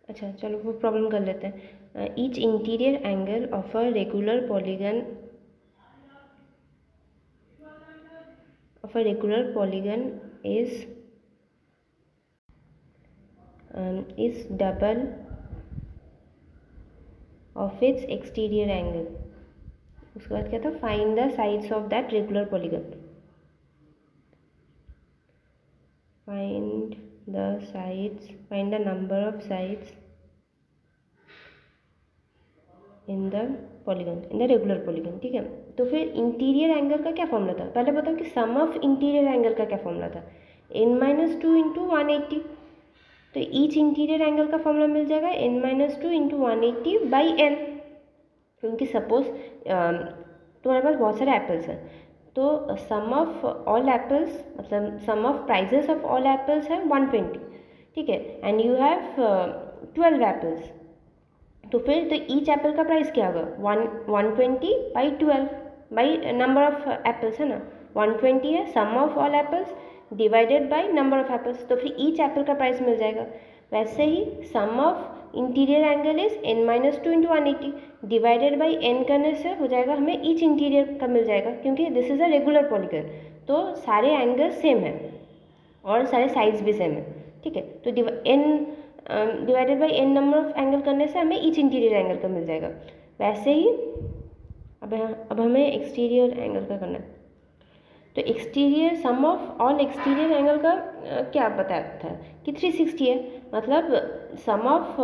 अच्छा चलो वो प्रॉब्लम कर लेते हैं। Each interior angle of a regular polygon is double of its exterior angle। उसके बाद क्या था, find the sides of that regular polygon. Find the number of sides in the regular polygon. ठीक है, तो फिर इंटीरियर एंगल का क्या फॉर्मूला था, पहले बताओ कि सम ऑफ इंटीरियर एंगल का क्या फॉर्मूला था, n-2 इंटू 180। तो ईच इंटीरियर एंगल का फॉर्मूला मिल जाएगा n-2 इंटू 180 बाई n। क्योंकि सपोज तुम्हारे पास बहुत सारे एप्पल्स हैं, तो सम ऑफ ऑल एप्पल्स मतलब sum of prices of all apples है 120। ठीक है, एंड यू हैव 12 एप्पल्स। तो फिर तो ईच एप्पल का प्राइस क्या होगा, 120 by 12 by number of apples है ना, 120 है sum of all apples divided by number of apples, तो फिर ईच एप्पल का प्राइस मिल जाएगा। वैसे ही sum of interior angle is n-2 into 180 divided by n करने से हो जाएगा हमें ईच इंटीरियर का मिल जाएगा, क्योंकि this is a regular polygon, तो सारे एंगल सेम है और सारे साइड्स भी सेम है। ठीक है, तो n divided by n number of angle करने से हमें ईच इंटीरियर एंगल का मिल जाएगा। वैसे ही अब हमें एक्सटीरियर एंगल का करना है। तो exterior sum of all exterior angle का क्या बताया था कि 360 है, मतलब sum of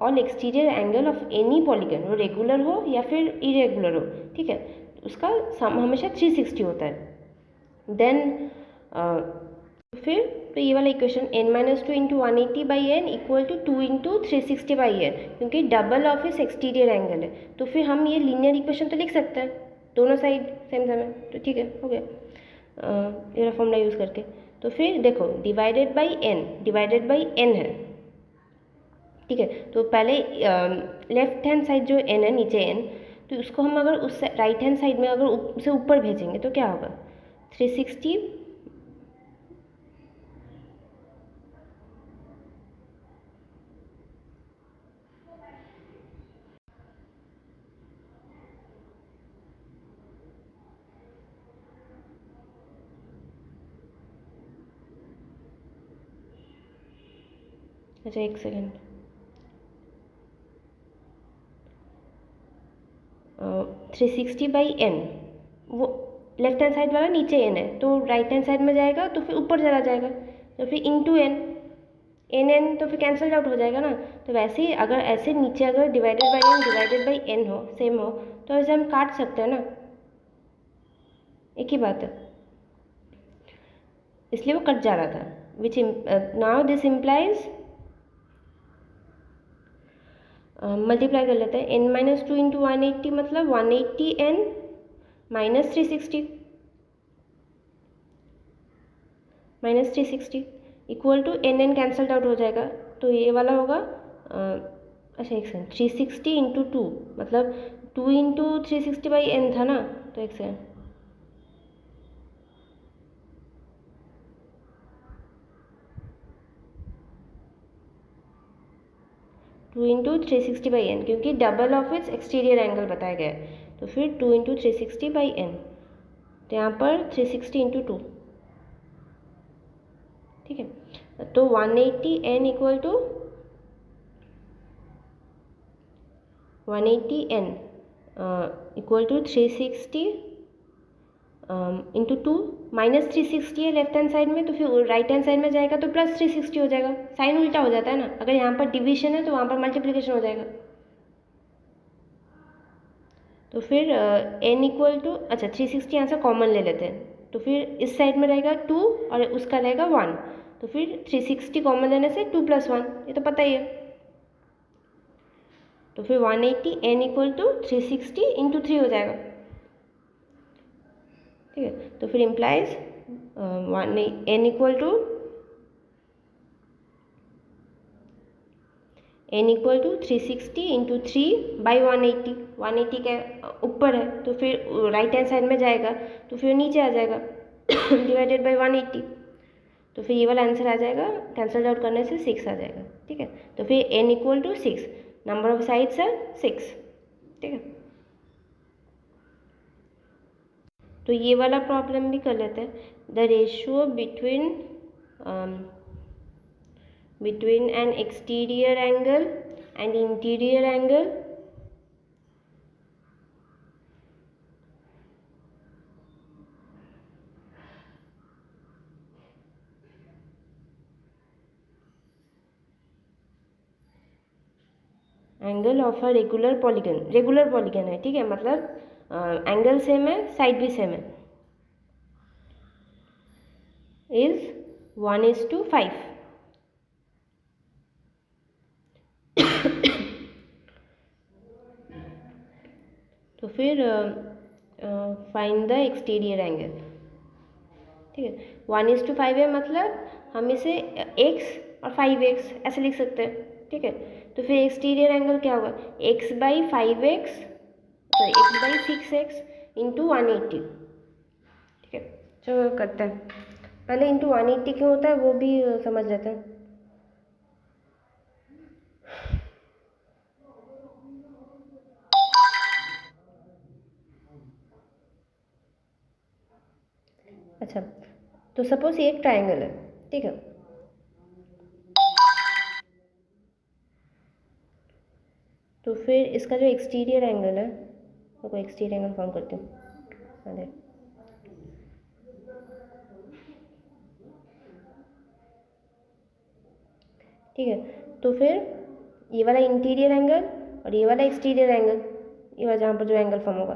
all exterior angle of any polygon, वो रेगुलर हो या फिर इरेगुलर हो। ठीक है, उसका सम हमेशा 360 होता है। देन फिर तो ये वाला equation n-2 into 180 by n equal to 2 into 360 by n, क्योंकि डबल ऑफ इस एक्सटीरियर एंगल है, तो फिर हम ये लीनियर इक्वेशन तो लिख सकते हैं दोनों साइड सेम सेम है। तो ठीक है, हो गया ये वाला फॉर्मूला यूज़ करके। तो फिर देखो डिवाइडेड बाई n है। ठीक है, तो पहले लेफ्ट हैंड साइड जो n है नीचे n, तो उसको हम अगर उस राइट हैंड साइड में अगर उससे ऊपर भेजेंगे तो क्या होगा, 360 अच्छा एक सेकेंड, 360 बाई n, वो लेफ्ट हैंड साइड वाला नीचे n है, तो राइट हैंड साइड में जाएगा तो फिर ऊपर चला जाएगा, तो फिर इंटू n तो फिर कैंसल आउट हो जाएगा ना। तो वैसे ही अगर ऐसे नीचे अगर डिवाइडेड बाई n हो सेम हो, तो ऐसे हम काट सकते हैं ना, एक ही बात है, इसलिए वो कट जा रहा था। Which now this implies multiply कर लेते हैं, n-2 इंटू 180 मतलब 180n minus 360 equal to n cancelled out हो जाएगा, तो ये वाला होगा अच्छा एक सेकेंड, 360 इंटू 2 मतलब 2 इंटू 360 बाई n था ना, तो एक सेकेंड 2 इंटू 360 बाई एन, क्योंकि double of its exterior angle बताया गया है, तो फिर 2 इंटू 360 बाई एन, तो यहाँ पर 360 इंटू 2। ठीक है, तो 180 n equal to 180 n equal to 360 into 2 minus 360 है लेफ्ट हैंड साइड में, तो फिर राइट हैंड साइड में जाएगा तो प्लस 360 हो जाएगा, साइन उल्टा हो जाता है ना, अगर यहाँ पर डिवीजन है तो वहाँ पर मल्टीप्लिकेशन हो जाएगा। तो फिर n इक्वल टू अच्छा 360 यहाँ से कॉमन ले लेते हैं, तो फिर इस साइड में रहेगा 2 और उसका रहेगा 1, तो फिर 360 कॉमन लेने से 2 + 1, ये तो पता ही है, तो फिर 180 n इक्वल टू 360 इंटू 3 हो जाएगा। ठीक है, तो फिर implies n equal to n equal to 360 into 3 by 180 के ऊपर है, तो फिर राइट हैंड साइड में जाएगा तो फिर नीचे आ जाएगा डिवाइडेड बाई 180, तो फिर ये वाला आंसर आ जाएगा, कैंसल आउट करने से 6 आ जाएगा। ठीक है, तो फिर n equal to 6, number of sides है 6। ठीक है, तो ये वाला प्रॉब्लम भी कर लेते हैं। The ratio between N exterior angle and interior angle angle of a regular polygon है। ठीक है, मतलब एंगल सेम है, साइड भी सेम है, इज 1:5। तो फिर फाइंड द एक्सटीरियर एंगल। ठीक है, 1:5 है, मतलब हम इसे x और 5x ऐसे लिख सकते हैं। ठीक है, तो फिर एक्सटीरियर एंगल क्या होगा, x/5x, सॉरी x/6x इंटू 180। ठीक है, चलो करते हैं। पहले इंटू 180 क्यों होता है वो भी समझ लेते हैं। अच्छा, तो सपोज ये एक ट्राइंगल है। ठीक है, तो फिर इसका जो एक्सटीरियर एंगल है, मैं कोई एक्सटीरियर एंगल फॉर्म करती हूँ। अरे ठीक है, तो फिर ये वाला इंटीरियर एंगल और ये वाला एक्सटीरियर एंगल, ये वाला जहाँ पर जो एंगल फॉर्म होगा,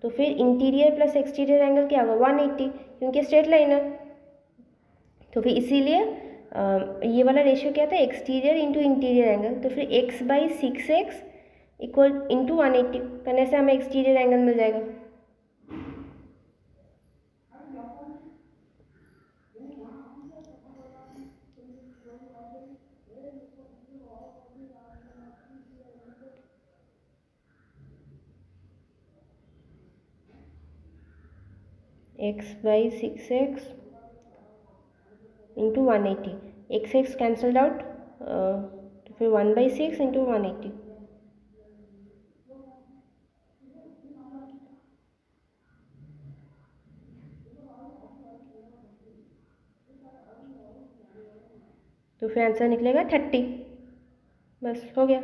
तो फिर इंटीरियर प्लस एक्सटीरियर एंगल क्या होगा, 180, क्योंकि स्ट्रेट लाइन है। तो फिर इसीलिए ये वाला रेशियो क्या था, एक्सटीरियर इंटू इंटीरियर एंगल, तो फिर x/6x इक्वल इंटू 180 करने से हमें एक्सटीरियर एंगल मिल जाएगा। x/6x into 180, x cancelled out, तो फिर 1/6 इंटू 180। तो फिर आंसर निकलेगा 30। बस हो गया।